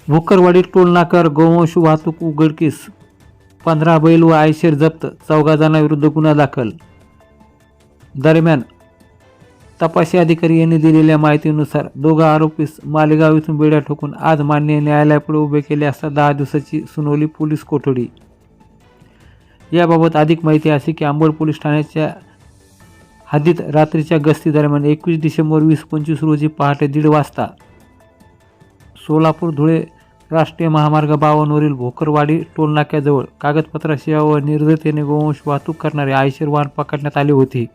भोकरवाडी टोलनाक्यावर गोवंश वाहतूक उघडकीस, 15 बैल व आयशर जप्त, 14 जणांविरुद्ध गुन्हा दाखल. दरम्यान तपासी अधिकारी यांनी दिलेल्या माहितीनुसार दोघा आरोपीस मालेगाव येथून बेड्या ठोकून आज माननीय न्यायालयापुढे उभे केले असता 10 दिवसाची सुनावणी पोलीस कोठडी. याबाबत अधिक माहिती अशी की अंबड पोलीस ठाण्याच्या हद्दीत रात्रीच्या गस्ती दरम्यान 21 डिसेंबर 2025 रोजी पहाटे 1:30 वाजता सोलापूर धुळे राष्ट्रीय महामार्ग 52 वरील भोकरवाडी टोलनाक्याजवळ कागदपत्राशिवाय व निर्दयतेने गोवंश वाहतूक करणारे आयशर वाहन पकडण्यात आले होते.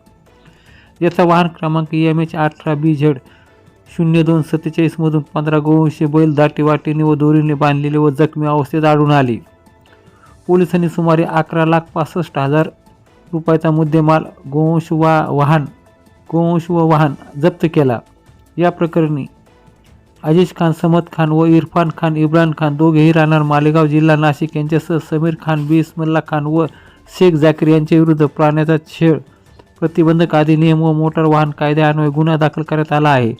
याचा वाहन क्रमांक MH18BZ 0247 मधून 15 गोवंश बैल दाटीवाटीने व दोरीने बांधलेले व जखमी अवस्थेत आढळून आले. पोलिसांनी सुमारे 11,65,000 रुपयाचा मुद्देमाल गोवंश व वाहन जप्त केला. या प्रकरणी अजीज खान, समद खान व इरफान खान, इम्रान खान दोघेही राहणार मालेगाव, जिल्हा नाशिक यांच्यासह समीर खान, बिस्मिल्ला खान व शेख जाकीर यांच्या विरुद्ध प्राण्याचा छळ प्रतिबंधक अधिनियम व मोटार वाहन कायद्यान्वये गुन्हा दाखल करण्यात आला आहे.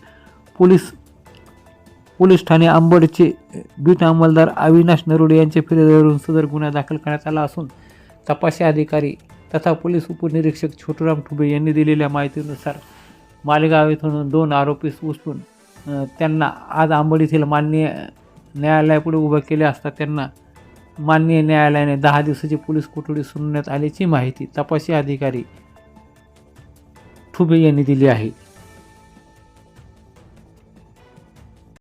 पोलीस ठाणे अंबडचे बीट अंमलदार अविनाश नरोडे यांच्या फिर्यादीवरून सदर गुन्हा दाखल करण्यात आला असून तपासी अधिकारी तथा पोलीस उपनिरीक्षक छोटूराम ठुबे यांनी दिलेल्या माहितीनुसार मालेगाव येथून 2 आरोपीस उचलून त्यांना आज अंबड येथील माननीय न्यायालयापुढे उभे केले असता त्यांना माननीय न्यायालयाने 10 दिवसाची पोलीस कोठडी सुनावण्यात आल्याची माहिती तपासी अधिकारी ठुबे यांनी दिली आहे.